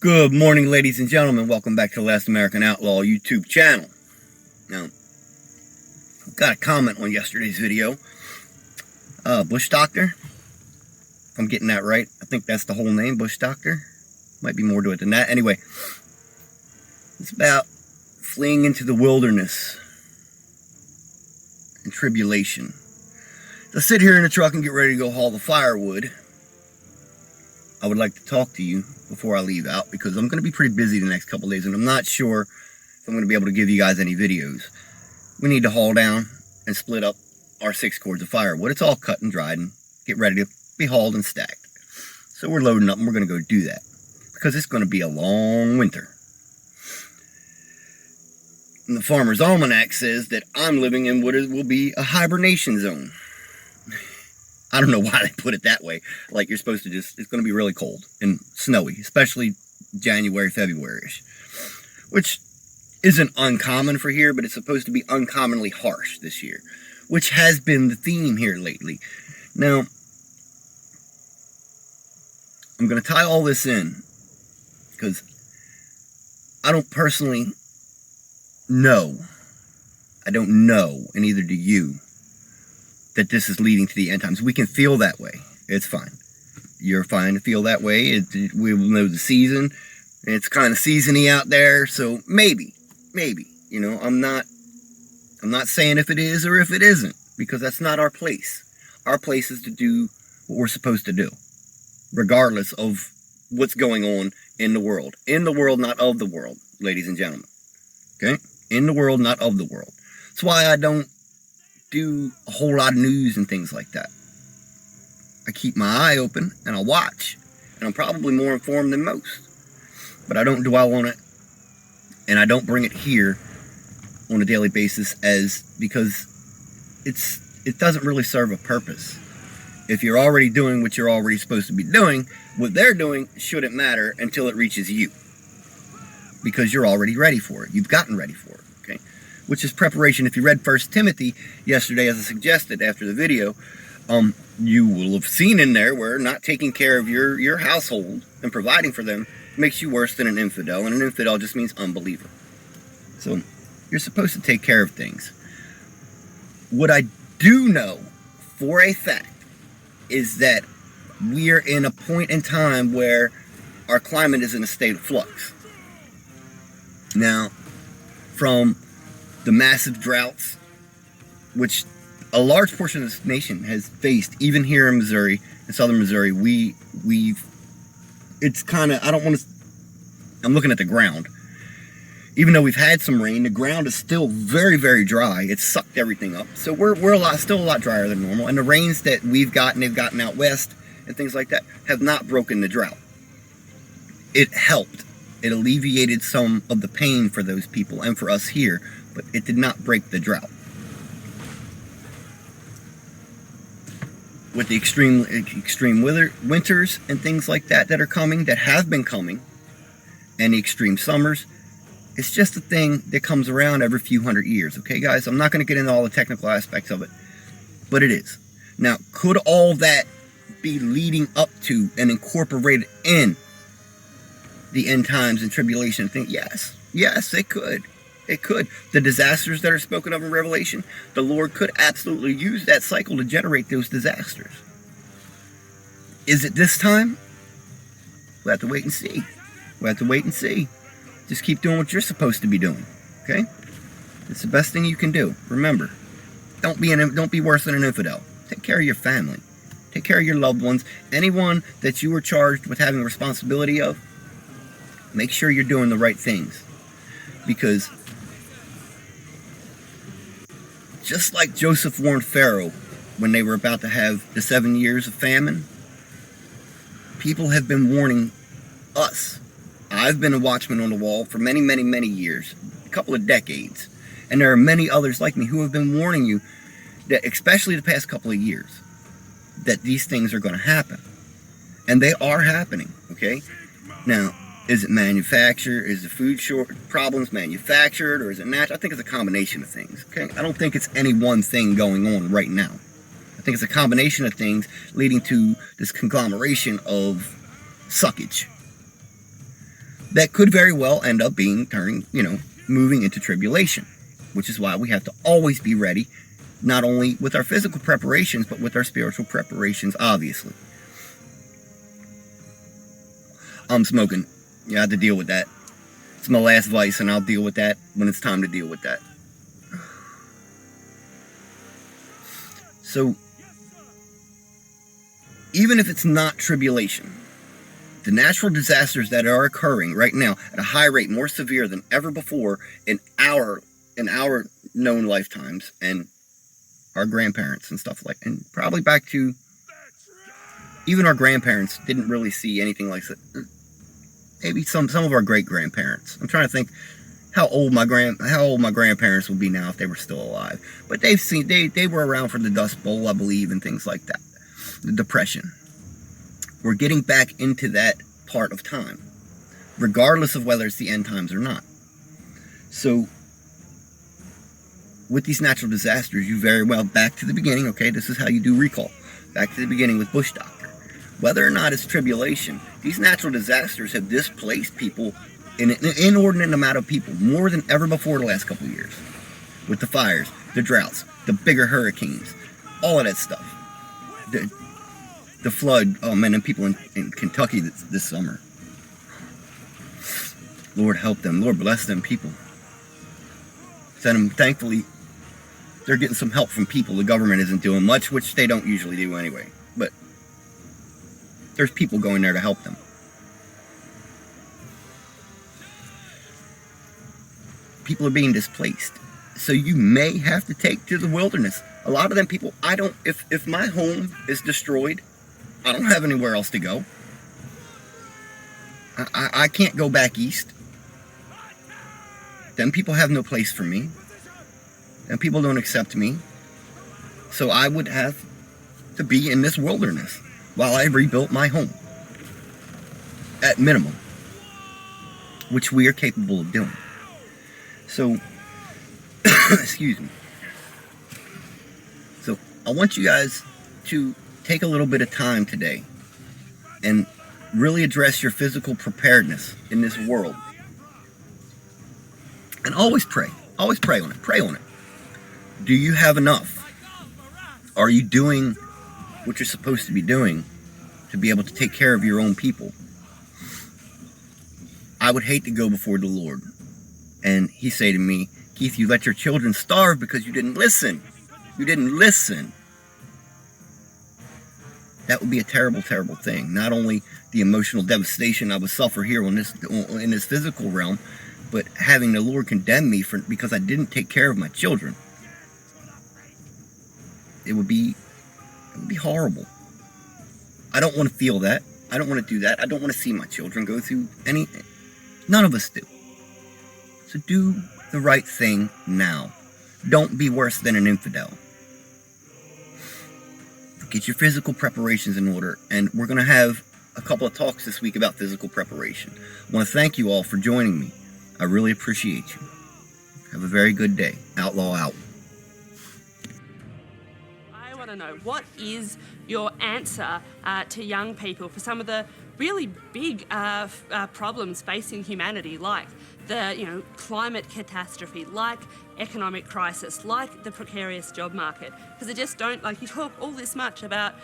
Good morning, ladies and gentlemen. Welcome back to the Last American Outlaw YouTube channel. Now, got a comment on yesterday's video. Bush Doctor, if I'm getting that right. I think that's the whole name, Bush Doctor. Might be more to it than that. Anyway, it's about fleeing into the wilderness and tribulation. So I sit here in the truck and get ready to go haul the firewood. I would like to talk to you before I leave out because I'm going to be pretty busy the next couple days and I'm not sure if I'm going to be able to give you guys any videos. We need to haul down and split up our 6 cords of firewood. It's all cut and dried and get ready to be hauled and stacked. So we're loading up and we're going to go do that because it's going to be a long winter. And the Farmer's Almanac says that I'm living in what will be a hibernation zone. I don't know why they put it that way. Like you're supposed to just, it's going to be really cold and snowy, especially January, February-ish. Which isn't uncommon for here, but it's supposed to be uncommonly harsh this year. Which has been the theme here lately. Now, I'm going to tie all this in because I don't personally know. I don't know, and neither do you, that this is leading to the end times. We can feel that way. It's fine. You're fine to feel that way. We will know the season. It's kind of seasony out there, so maybe, you know, I'm not saying if it is or if it isn't, because that's not our place. Our place is to do what we're supposed to do, regardless of what's going on in the world. In the world, not of the world, ladies and gentlemen. Okay? In the world, not of the world. That's why I don't do a whole lot of news and things like that. I keep my eye open and I watch, and I'm probably more informed than most, but I don't dwell on it and I don't bring it here on a daily basis because it doesn't really serve a purpose. If you're already doing what you're already supposed to be doing, what they're doing shouldn't matter until it reaches you, because you're already ready for it. You've gotten ready for it. Okay, which is preparation. If you read 1 Timothy yesterday, as I suggested after the video, you will have seen in there where not taking care of your household and providing for them makes you worse than an infidel, and an infidel just means unbeliever. So you're supposed to take care of things. What I do know for a fact is that we are in a point in time where our climate is in a state of flux. Now, from the massive droughts, which a large portion of this nation has faced, even here in Missouri, in southern Missouri, it's kind of, I'm looking at the ground. Even though we've had some rain, the ground is still very, very dry. It's sucked everything up. So we're still a lot drier than normal. And the rains that they've gotten out west and things like that, have not broken the drought. It helped. It alleviated some of the pain for those people and for us here, but it did not break the drought. With the extreme winters and things like that are coming, that have been coming, and the extreme summers, it's just a thing that comes around every few hundred years. Okay, guys? I'm not going to get into all the technical aspects of it, but it is. Now, could all that be leading up to and incorporated in the end times and tribulation thing? Yes, it could. It could. The disasters that are spoken of in Revelation, the Lord could absolutely use that cycle to generate those disasters. Is it this time? We'll have to wait and see. Just keep doing what you're supposed to be doing. Okay? It's the best thing you can do. Remember, don't be worse than an infidel. Take care of your family. Take care of your loved ones. Anyone that you are charged with having responsibility of, make sure you're doing the right things. Because just like Joseph warned Pharaoh when they were about to have the 7 years of famine, people have been warning us. I've been a watchman on the wall for many, many, many years, a couple of decades. And there are many others like me who have been warning you, that especially the past couple of years, that these things are going to happen. And they are happening, okay? Now, is it manufactured? Is the food problems manufactured, or is it natural? I think it's a combination of things, okay? I don't think it's any one thing going on right now. I think it's a combination of things leading to this conglomeration of suckage. that could very well end up moving into tribulation, which is why we have to always be ready, not only with our physical preparations, but with our spiritual preparations, obviously. I'm smoking. You have to deal with that. It's my last vice, and I'll deal with that when it's time to deal with that. So, even if it's not tribulation, the natural disasters that are occurring right now at a high rate, more severe than ever before in our known lifetimes, and our grandparents and stuff like, and probably back to even our grandparents didn't really see anything like that. Maybe some of our great grandparents. I'm trying to think how old my grandparents would be now if they were still alive. But they were around for the Dust Bowl, I believe, and things like that. The Depression. We're getting back into that part of time, regardless of whether it's the end times or not. So, with these natural disasters, you very well, back to the beginning, okay, this is how you do recall. Back to the beginning with Bush Doctor. Whether or not it's tribulation, these natural disasters have displaced people, an inordinate amount of people, more than ever before the last couple of years. With the fires, the droughts, the bigger hurricanes, all of that stuff. The flood, oh man, and people in Kentucky this summer. Lord help them. Lord bless them people. Send them, thankfully, they're getting some help from people. The government isn't doing much, which they don't usually do anyway. But there's people going there to help them. People are being displaced. So you may have to take to the wilderness. A lot of them people, if my home is destroyed, I don't have anywhere else to go. I can't go back east. Them people have no place for me. And people don't accept me. So I would have to be in this wilderness while I rebuilt my home. At minimum. Which we are capable of doing. So, excuse me. So, I want you guys to take a little bit of time today and really address your physical preparedness in this world. And always pray. Always pray on it. Pray on it. Do you have enough? Are you doing what you're supposed to be doing to be able to take care of your own people? I would hate to go before the Lord and He say to me, Keith, you let your children starve because you didn't listen. You didn't listen. That would be a terrible, terrible thing. Not only the emotional devastation I would suffer here in this physical realm, but having the Lord condemn me because I didn't take care of my children. It would be horrible. I don't want to feel that. I don't want to do that. I don't want to see my children go through anything. None of us do. So do the right thing now. Don't be worse than an infidel. Get your physical preparations in order, and we're going to have a couple of talks this week about physical preparation. I want to thank you all for joining me. I really appreciate you. Have a very good day. Outlaw out. I want to know, what is your answer to young people for some of the really big problems facing humanity, like the climate catastrophe, like economic crisis, like the precarious job market? Because I just don't, you talk all this much about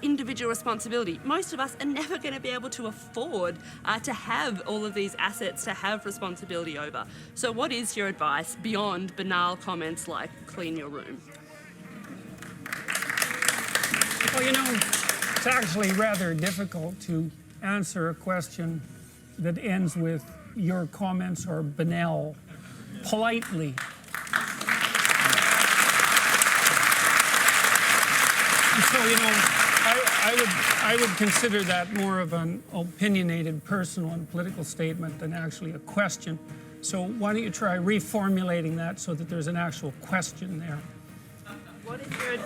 individual responsibility. Most of us are never going to be able to afford to have all of these assets to have responsibility over. So what is your advice beyond banal comments like clean your room? Well, it's actually rather difficult to answer a question that ends with your comments are banal politely. So, I would consider that more of an opinionated, personal and political statement than actually a question. So why don't you try reformulating that so that there's an actual question there? What is your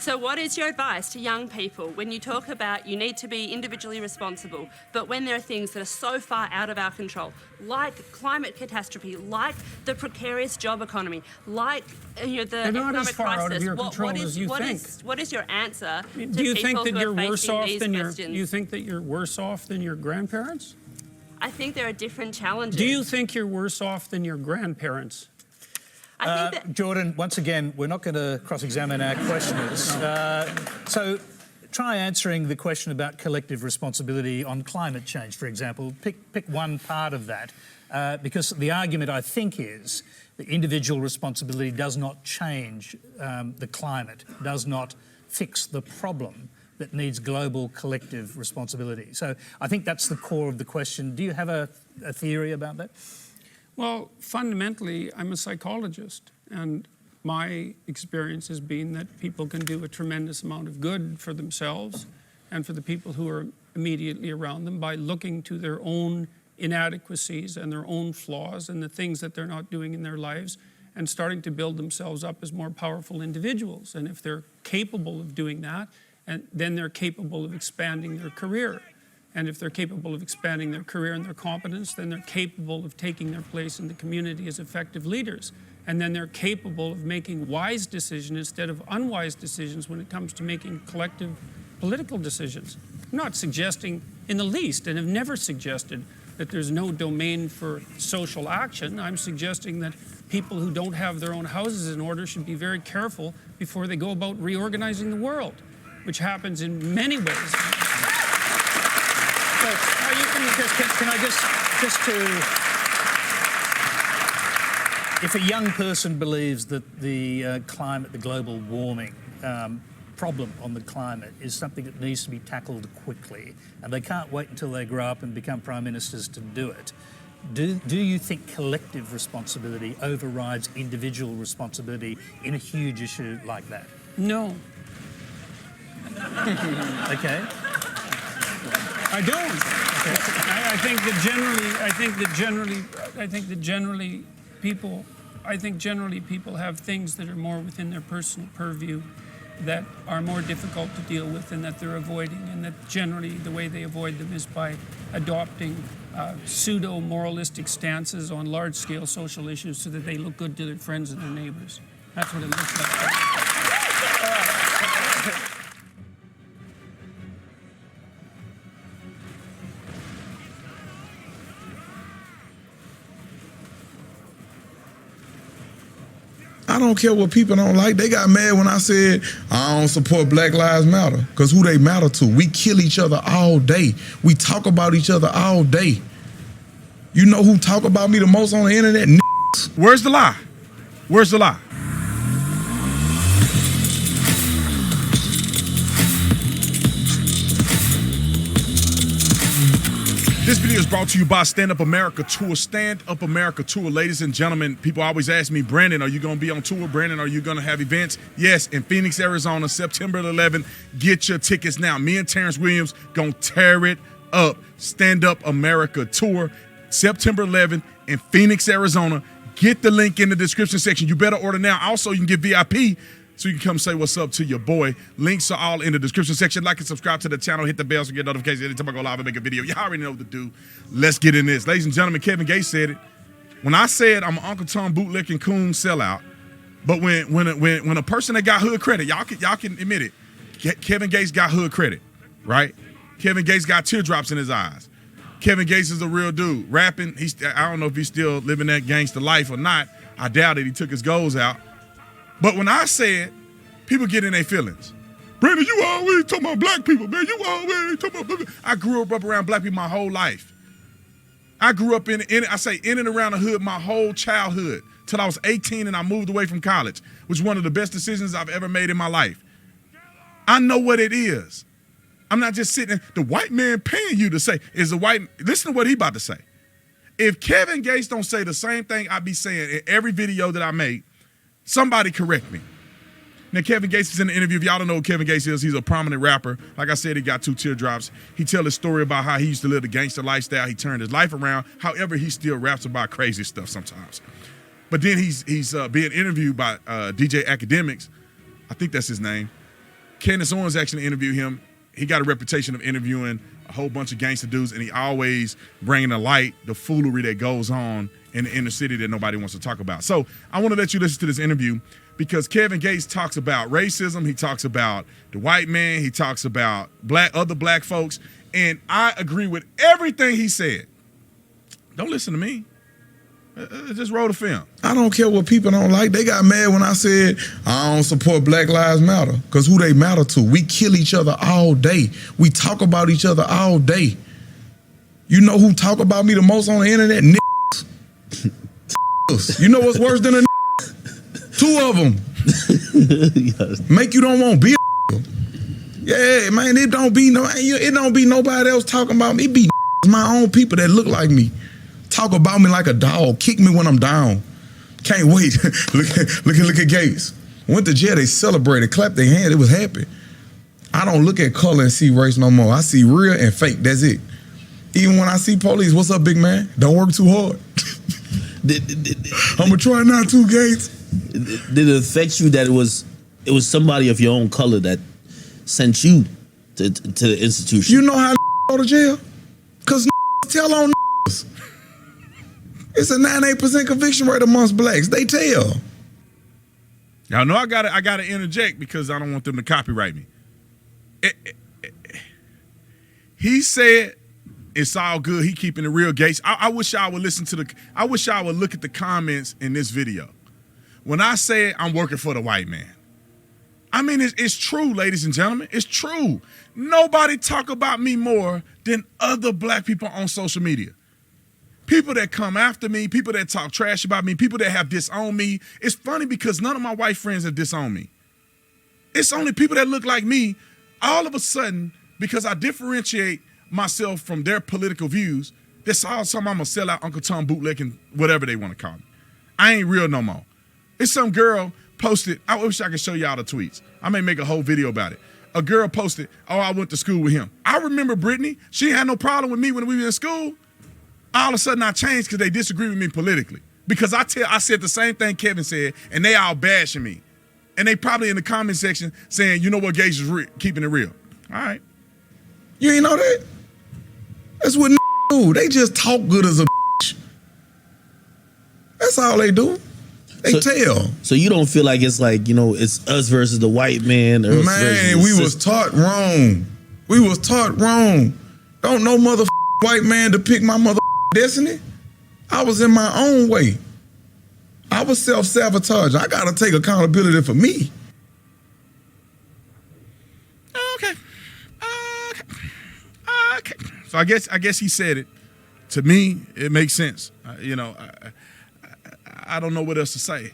So what is your advice to young people when you talk about you need to be individually responsible, but when there are things that are so far out of our control, like climate catastrophe, like the precarious job economy, like the They're not as economic far crisis? out of your control as you think. What is your answer to Do you think people that who you're are worse facing off these than questions? you think that you're worse off than your grandparents? I think there are different challenges. Do you think you're worse off than your grandparents? I think that Jordan, once again, we're not going to cross-examine our questioners. So try answering the question about collective responsibility on climate change, for example. Pick one part of that, because the argument, I think, is that individual responsibility does not change the climate, does not fix the problem that needs global collective responsibility. So I think that's the core of the question. Do you have a theory about that? Well, fundamentally, I'm a psychologist, and my experience has been that people can do a tremendous amount of good for themselves and for the people who are immediately around them by looking to their own inadequacies and their own flaws and the things that they're not doing in their lives and starting to build themselves up as more powerful individuals. And if they're capable of doing that, and then they're capable of expanding their career. And if they're capable of expanding their career and their competence, then they're capable of taking their place in the community as effective leaders. And then they're capable of making wise decisions instead of unwise decisions when it comes to making collective political decisions. I'm not suggesting in the least, and have never suggested, that there's no domain for social action. I'm suggesting that people who don't have their own houses in order should be very careful before they go about reorganizing the world, which happens in many ways. So, can I just to, if a young person believes that the climate, the global warming problem on the climate is something that needs to be tackled quickly, and they can't wait until they grow up and become prime ministers to do it, do you think collective responsibility overrides individual responsibility in a huge issue like that? No. Okay. I don't. I think generally people have things that are more within their personal purview that are more difficult to deal with and that they're avoiding, and that generally the way they avoid them is by adopting pseudo-moralistic stances on large-scale social issues so that they look good to their friends and their neighbors. That's what it looks like. I don't care what people don't like. They got mad when I said I don't support Black Lives Matter, because who they matter to. We kill each other all day. We talk about each other all day. You know who talk about me the most on the internet? Where's the lie? Where's the lie? This video is brought to you by Stand Up America Tour. Stand Up America Tour. Ladies and gentlemen, people always ask me, Brandon, are you going to be on tour? Brandon, are you going to have events? Yes, in Phoenix, Arizona, September 11th. Get your tickets now. Me and Terrence Williams going to tear it up. Stand Up America Tour, September 11th in Phoenix, Arizona. Get the link in the description section. You better order now. Also, you can get VIP, so you can come say what's up to your boy. Links are all in the description section. Like and subscribe to the channel. Hit the bell so you get notifications anytime I go live and make a video. Y'all already know what to do. Let's get in this. Ladies and gentlemen, Kevin Gates said it. When I said I'm an Uncle Tom bootlicking coon sellout, but when a person that got hood credit, y'all can admit it, Kevin Gates got hood credit, right? Kevin Gates got teardrops in his eyes. Kevin Gates is a real dude. Rapping, I don't know if he's still living that gangster life or not. I doubt it. He took his goals out. But when I said, people get in their feelings. Brandon, you always talking about black people, man. You always talking about black people. I grew up around black people my whole life. I grew up in and around the hood my whole childhood till I was 18 and I moved away from college, which was one of the best decisions I've ever made in my life. I know what it is. I'm not just sitting there. The white man paying you to say, listen to what he about to say. If Kevin Gates don't say the same thing I be saying in every video that I make, somebody correct me. Now, Kevin Gates is in the interview. If y'all don't know who Kevin Gates is, he's a prominent rapper. Like I said, he got 2 teardrops. He tell his story about how he used to live the gangster lifestyle. He turned his life around. However, he still raps about crazy stuff sometimes. But then he's being interviewed by DJ Academics. I think that's his name. Candace Owens actually interviewed him. He got a reputation of interviewing a whole bunch of gangster dudes, and he always bringing to light the foolery that goes on in the inner city that nobody wants to talk about. So I want to let you listen to this interview because Kevin Gates talks about racism. He talks about the white man. He talks about other black folks. And I agree with everything he said. Don't listen to me. Just roll the film. I don't care what people don't like. They got mad when I said I don't support Black Lives Matter because who they matter to. We kill each other all day. We talk about each other all day. You know who talk about me the most on the internet? Niggas. You know what's worse than a Two of them. Yes. Make you don't want to be a Yeah, man, it don't be nobody else talking about me. It be my own people that look like me. Talk about me like a dog. Kick me when I'm down. Can't wait. look at Gates. Went to jail, they celebrated, clapped their hand, it was happy. I don't look at color and see race no more. I see real and fake, that's it. Even when I see police, what's up, big man? Don't work too hard. I'ma try not to, Gates. Did it affect you that it was somebody of your own color that sent you to the institution? You know how go to jail? Cause tell on It's a 98% conviction rate amongst blacks. They tell. Y'all know I gotta interject because I don't want them to copyright me. He said it's all good. He keeping it real, Gates. I wish y'all would I wish y'all would look at the comments in this video. When I say I'm working for the white man, I mean it's true, ladies and gentlemen. It's true. Nobody talk about me more than other black people on social media. People that come after me, people that talk trash about me, people that have disowned me. It's funny because none of my white friends have disowned me. It's only people that look like me. All of a sudden, because I differentiate myself from their political views, that's all I'm a sellout, Uncle Tom bootleg, and whatever they want to call me. I ain't real no more. It's some girl posted, I wish I could show y'all the tweets. I may make a whole video about it. A girl posted, oh, I went to school with him. I remember Brittany. She had no problem with me when we were in school. All of a sudden I changed because they disagree with me politically. Because I said the same thing Kevin said, and they all bashing me. And they probably in the comment section saying, you know what, Gage is keeping it real. All right. You ain't know that? That's what do. They just talk good as a That's all they do. They tell. So you don't feel like it's like, it's us versus the white man? Or man, we was taught wrong. We was taught wrong. Don't no white man to pick my destiny. I was in my own way. I was self-sabotage. I gotta take accountability for me. Okay. So I guess he said it. To me, it makes sense. I don't know what else to say.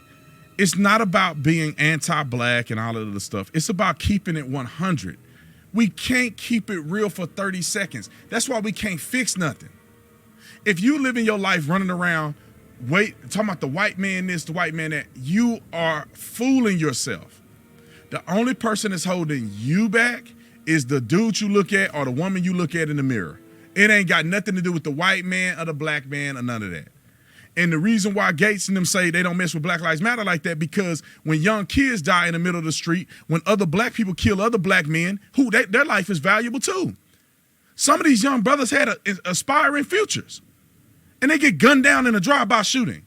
It's not about being anti-black and all of the stuff. It's about keeping it 100. We can't keep it real for 30 seconds. That's why we can't fix nothing. If you living your life running around, talking about the white man this, the white man that, you are fooling yourself. The only person that's holding you back is the dude you look at or the woman you look at in the mirror. It ain't got nothing to do with the white man or the black man or none of that. And the reason why Gates and them say they don't mess with Black Lives Matter like that, because when young kids die in the middle of the street, when other black people kill other black men, their life is valuable too. Some of these young brothers had aspiring futures. And they get gunned down in a drive-by shooting.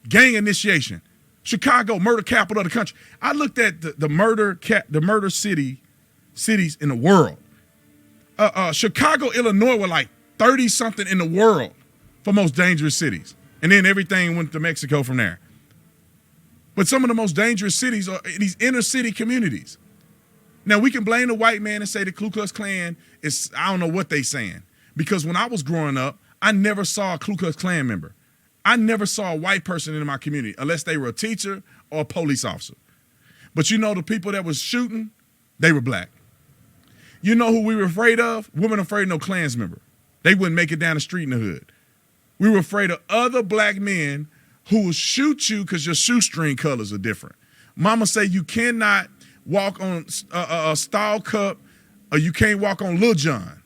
Gang initiation. Chicago, murder capital of the country. I looked at the murder cities in the world. Chicago, Illinois were like 30-something in the world for most dangerous cities. And then everything went to Mexico from there. But some of the most dangerous cities are these inner city communities. Now, we can blame the white man and say the Ku Klux Klan is, I don't know what they saying. Because when I was growing up, I never saw a Ku Klux Klan member. I never saw a white person in my community unless they were a teacher or a police officer. But the people that was shooting, they were black. You know who we were afraid of? We weren't afraid of no Klans member. They wouldn't make it down the street in the hood. We were afraid of other black men who would shoot you because your shoestring colors are different. Mama say you cannot walk on a Stall Cup or you can't walk on Lil John.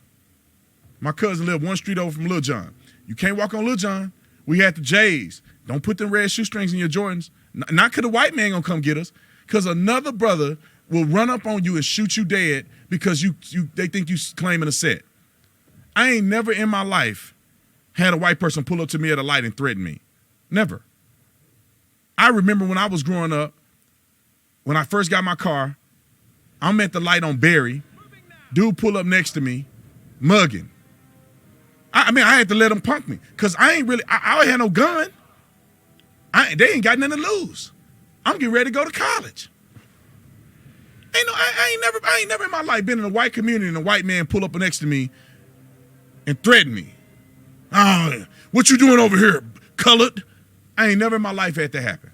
My cousin lived one street over from Lil John. You can't walk on Lil John. We had the J's. Don't put them red shoestrings in your Jordans. Not because the white man gonna come get us, because another brother will run up on you and shoot you dead because they think you claiming a set. I ain't never in my life had a white person pull up to me at a light and threaten me. Never. I remember when I was growing up, when I first got my car, I'm at the light on Berry. Dude pull up next to me, mugging. I mean, I had to let him punk me because I ain't had no gun. They ain't got nothing to lose. I'm getting ready to go to college. I ain't never in my life been in a white community and a white man pull up next to me and threaten me. Oh, what you doing over here, colored? I ain't never in my life had that happen.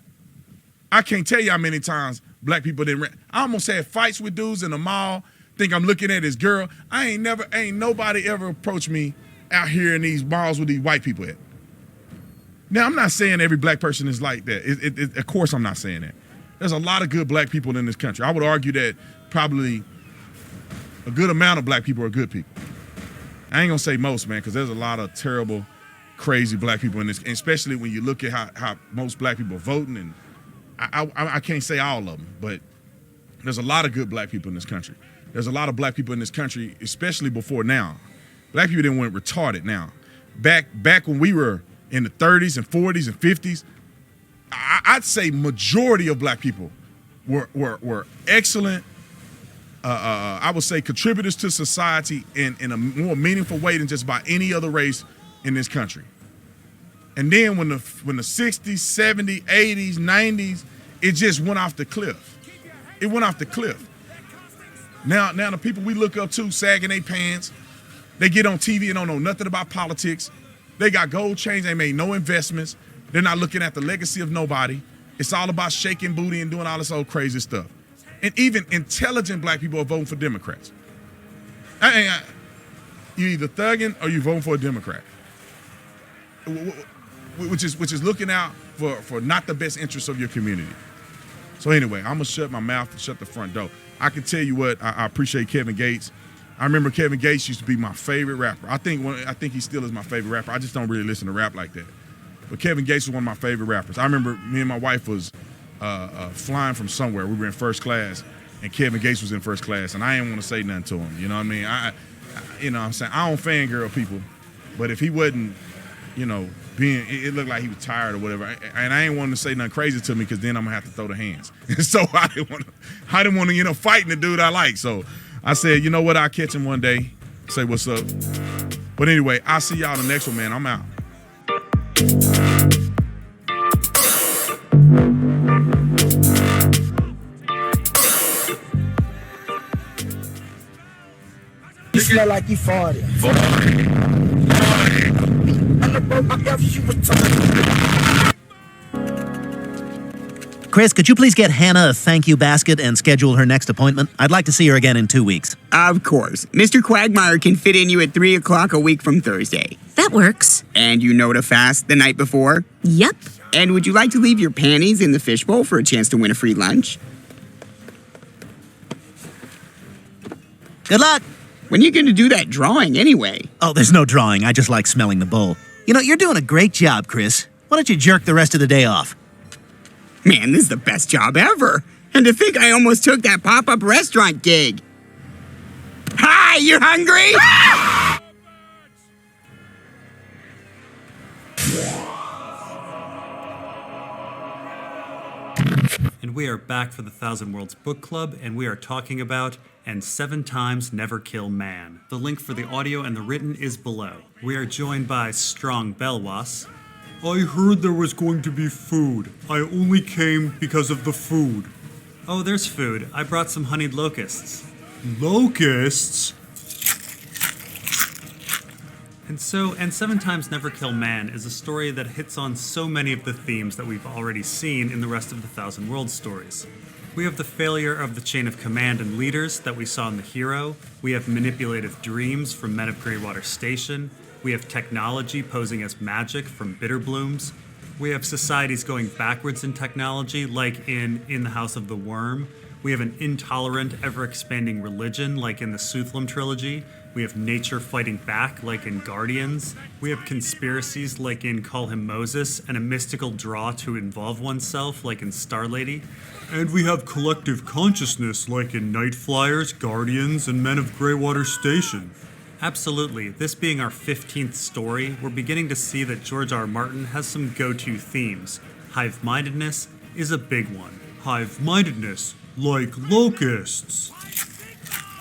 I can't tell you how many times black people didn't. I almost had fights with dudes in the mall. Think I'm looking at his girl. Ain't nobody ever approached me out here in these malls with these white people at. Now, I'm not saying every black person is like that. Of course, I'm not saying that. There's a lot of good black people in this country. I would argue that probably a good amount of black people are good people. I ain't gonna say most, man, because there's a lot of terrible, crazy black people in this, and especially when you look at how most black people are voting, and I can't say all of them, but there's a lot of good black people in this country. There's a lot of black people in this country, especially before now. Black people didn't went retarded now. Back when we were in the 30s and 40s and 50s, I'd say majority of black people were excellent, I would say contributors to society in a more meaningful way than just about any other race in this country. And then when the 60s, 70s, 80s, 90s, it just went off the cliff. It went off the cliff. Now the people we look up to sagging their pants, they get on TV and don't know nothing about politics. They got gold chains, they made no investments. They're not looking at the legacy of nobody. It's all about shaking booty and doing all this old crazy stuff. And even intelligent black people are voting for Democrats. You either thugging or you voting for a Democrat, which is looking out for not the best interests of your community. So anyway, I'm gonna shut my mouth and shut the front door. I can tell you what, I appreciate Kevin Gates. I remember Kevin Gates used to be my favorite rapper. I think he still is my favorite rapper. I just don't really listen to rap like that. But Kevin Gates was one of my favorite rappers. I remember me and my wife was flying from somewhere. We were in first class, and Kevin Gates was in first class, and I didn't want to say nothing to him. You know what I mean? You know what I'm saying? I don't fangirl people, but if he wasn't, it looked like he was tired or whatever, and I ain't wanting to say nothing crazy to me because then I'm gonna have to throw the hands. So I didn't want to, fighting the dude I like. So I said, you know what? I'll catch him one day, say what's up. But anyway, I'll see y'all the next one, man. I'm out. You smell like you farted. Chris, could you please get Hannah a thank you basket and schedule her next appointment? I'd like to see her again in 2 weeks. Of course. Mr. Quagmire can fit in you at 3 o'clock a week from Thursday. That works. And you know to fast the night before? Yep. And would you like to leave your panties in the fishbowl for a chance to win a free lunch? Good luck. When are you going to do that drawing anyway? Oh, there's no drawing. I just like smelling the bowl. You're doing a great job, Chris. Why don't you jerk the rest of the day off? Man, this is the best job ever. And to think I almost took that pop-up restaurant gig. Hi, you hungry? And we are back for the Thousand Worlds Book Club, and we are talking about And 7 Times Never Kill Man. The link for the audio and the written is below. We are joined by Strong Belwas. I heard there was going to be food. I only came because of the food. Oh, there's food. I brought some honeyed locusts. Locusts? And 7 Times Never Kill Man is a story that hits on so many of the themes that we've already seen in the rest of the Thousand Worlds stories. We have the failure of the chain of command and leaders that we saw in The Hero. We have manipulative dreams from Men of Greywater Station. We have technology posing as magic from Bitterblooms. We have societies going backwards in technology, like in the House of the Worm. We have an intolerant, ever-expanding religion, like in the Suthlum trilogy. We have nature fighting back, like in Guardians. We have conspiracies, like in Call Him Moses, and a mystical draw to involve oneself, like in Star Lady. And we have collective consciousness, like in Night Flyers, Guardians, and Men of Greywater Station. Absolutely. This being our 15th story, we're beginning to see that George R. R. Martin has some go-to themes. Hive-mindedness is a big one. Hive-mindedness, like locusts.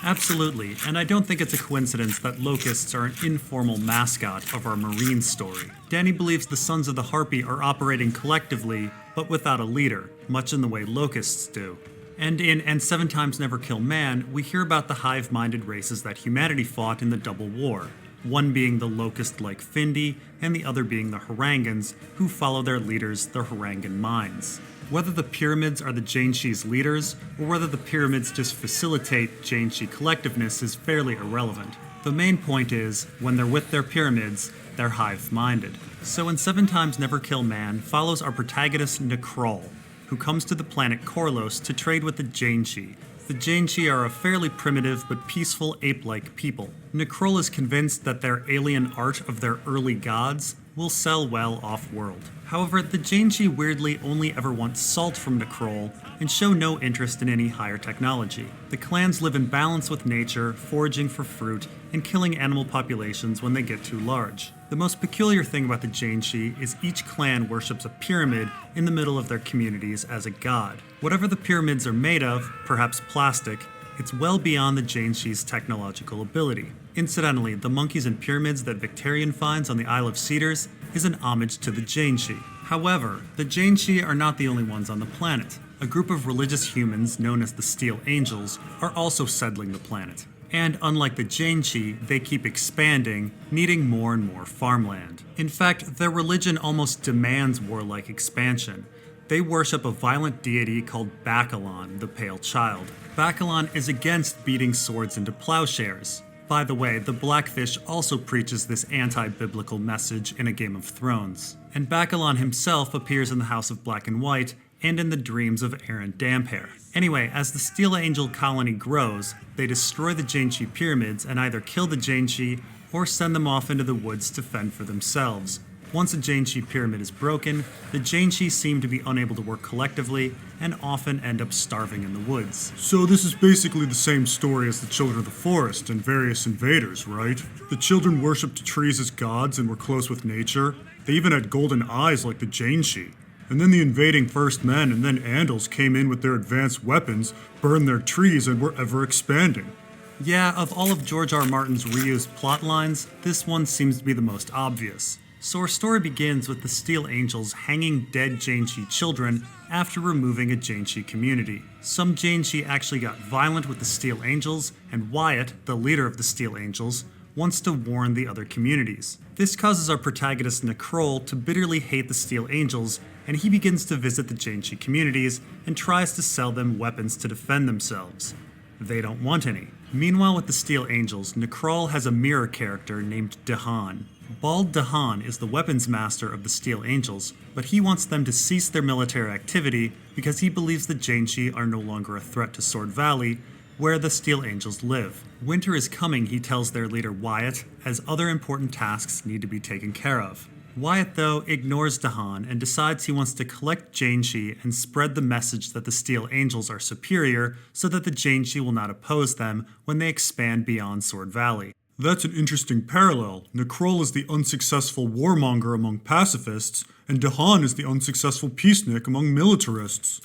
Absolutely, and I don't think it's a coincidence that locusts are an informal mascot of our Marine story. Danny believes the Sons of the Harpy are operating collectively, but without a leader, much in the way locusts do. And in And Seven Times Never Kill Man, we hear about the hive-minded races that humanity fought in the Double War, one being the locust-like Findi, and the other being the Harangans, who follow their leaders, the Harangan Minds. Whether the pyramids are the Janshi's leaders, or whether the pyramids just facilitate Janshi collectiveness is fairly irrelevant. The main point is, when they're with their pyramids, they're hive-minded. So in Seven Times Never Kill Man follows our protagonist Nekrol, who comes to the planet Korlos to trade with the Janshi. The Janshi are a fairly primitive but peaceful ape-like people. Nekrol is convinced that their alien art of their early gods will sell well off-world. However, the Janshi weirdly only ever want salt from Nekrol and show no interest in any higher technology. The clans live in balance with nature, foraging for fruit, and killing animal populations when they get too large. The most peculiar thing about the Janshi is each clan worships a pyramid in the middle of their communities as a god. Whatever the pyramids are made of, perhaps plastic, it's well beyond the Janshi's technological ability. Incidentally, the monkeys and pyramids that Victarion finds on the Isle of Cedars is an homage to the Janshi. However, the Janshi are not the only ones on the planet. A group of religious humans known as the Steel Angels are also settling the planet. And unlike the Janshi, they keep expanding, needing more and more farmland. In fact, their religion almost demands warlike expansion. They worship a violent deity called Bacalon, the Pale Child. Bacalon is against beating swords into plowshares. By the way, the Blackfish also preaches this anti-biblical message in A Game of Thrones. And Bacalon himself appears in the House of Black and White and in the dreams of Aaron Damphair. Anyway, as the Steel Angel colony grows, they destroy the Janshi pyramids and either kill the Janshi or send them off into the woods to fend for themselves. Once a Janshi pyramid is broken, the Janshi seem to be unable to work collectively and often end up starving in the woods. So this is basically the same story as the Children of the Forest and various invaders, right? The children worshipped trees as gods and were close with nature. They even had golden eyes like the Janshi. And then the invading First Men and then Andals came in with their advanced weapons, burned their trees, and were ever expanding. Yeah, of all of George R. R. Martin's reused plot lines, this one seems to be the most obvious. So our story begins with the Steel Angels hanging dead Janshi children after removing a Janshi community. Some Janshi actually got violent with the Steel Angels, and Wyatt, the leader of the Steel Angels, wants to warn the other communities. This causes our protagonist Nekrol to bitterly hate the Steel Angels, and he begins to visit the Janshi communities and tries to sell them weapons to defend themselves. They don't want any. Meanwhile, with the Steel Angels, Nekrol has a mirror character named Dahan. Bald Dahan is the weapons master of the Steel Angels, but he wants them to cease their military activity because he believes the Janshi are no longer a threat to Sword Valley, where the Steel Angels live. Winter is coming, he tells their leader Wyatt, as other important tasks need to be taken care of. Wyatt, though, ignores Dahan and decides he wants to collect Janshi and spread the message that the Steel Angels are superior so that the Janshi will not oppose them when they expand beyond Sword Valley. That's an interesting parallel. Nekrol is the unsuccessful warmonger among pacifists, and Dahan is the unsuccessful peacenik among militarists.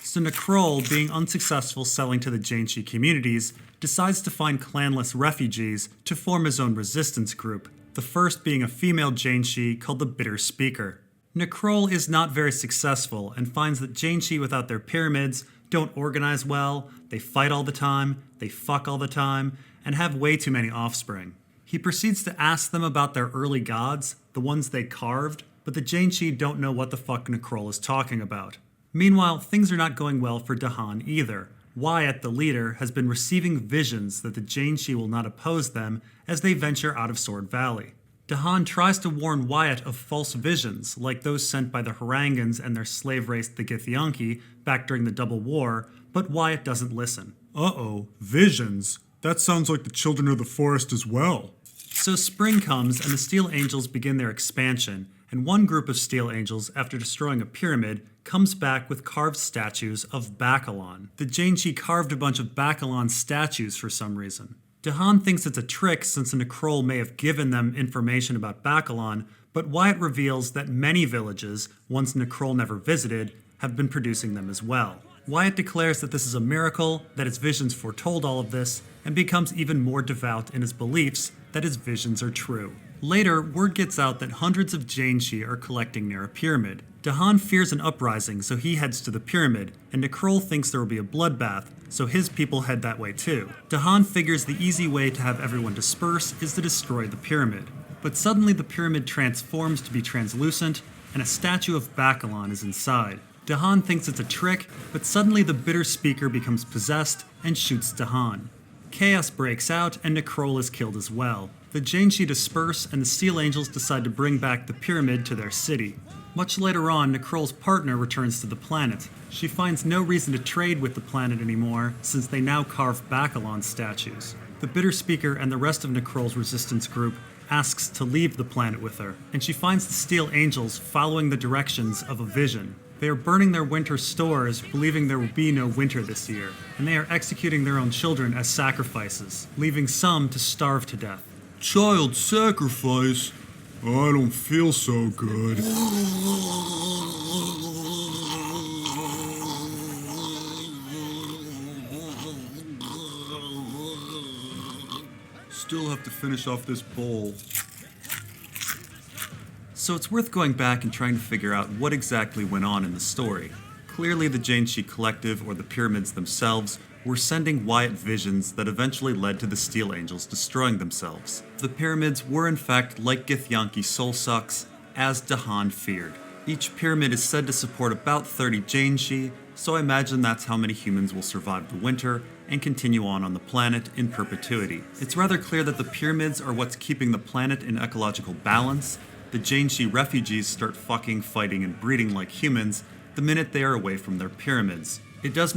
So Nekrol, being unsuccessful selling to the Janshi communities, decides to find clanless refugees to form his own resistance group, the first being a female Janshi called the Bitter Speaker. Nekrol is not very successful and finds that Janshi without their pyramids don't organize well, they fight all the time, they fuck all the time, and have way too many offspring. He proceeds to ask them about their early gods, the ones they carved, but the Janshi don't know what the fuck Nekrol is talking about. Meanwhile, things are not going well for Dahan either. Wyatt, the leader, has been receiving visions that the Janshi will not oppose them as they venture out of Sword Valley. Dahan tries to warn Wyatt of false visions, like those sent by the Harangans and their slave race, the Githyanki, back during the Double War, but Wyatt doesn't listen. Uh-oh, visions. That sounds like the children of the forest as well. So spring comes and the Steel Angels begin their expansion, and one group of Steel Angels, after destroying a pyramid, comes back with carved statues of Bacalon. The Janshi carved a bunch of Bacalon statues for some reason. Dahan thinks it's a trick since a Necrol may have given them information about Bacalon, but Wyatt reveals that many villages, ones Necrol never visited, have been producing them as well. Wyatt declares that this is a miracle, that his visions foretold all of this, and becomes even more devout in his beliefs that his visions are true. Later, word gets out that hundreds of Janshi are collecting near a pyramid. Dahan fears an uprising, so he heads to the pyramid, and Necrol thinks there will be a bloodbath, so his people head that way too. Dahan figures the easy way to have everyone disperse is to destroy the pyramid. But suddenly the pyramid transforms to be translucent, and a statue of Bacalon is inside. Dahan thinks it's a trick, but suddenly the bitter speaker becomes possessed and shoots Dahan. Chaos breaks out, and Necrol is killed as well. The Janshi disperse, and the Steel Angels decide to bring back the pyramid to their city. Much later on, Necrol's partner returns to the planet. She finds no reason to trade with the planet anymore, since they now carve Bacalon statues. The bitter speaker and the rest of Necrol's resistance group asks to leave the planet with her, and she finds the Steel Angels following the directions of a vision. They are burning their winter stores, believing there will be no winter this year, and they are executing their own children as sacrifices, leaving some to starve to death. Child sacrifice? I don't feel so good. Still have to finish off this bowl. So it's worth going back and trying to figure out what exactly went on in the story. Clearly the Janshi Collective, or the pyramids themselves, were sending Wyatt visions that eventually led to the Steel Angels destroying themselves. The pyramids were in fact like Githyanki soul sucks, as Dahan feared. Each pyramid is said to support about 30 Janshi, so I imagine that's how many humans will survive the winter and continue on the planet in perpetuity. It's rather clear that the pyramids are what's keeping the planet in ecological balance. The Janshi refugees start fucking, fighting, and breeding like humans the minute they are away from their pyramids. It does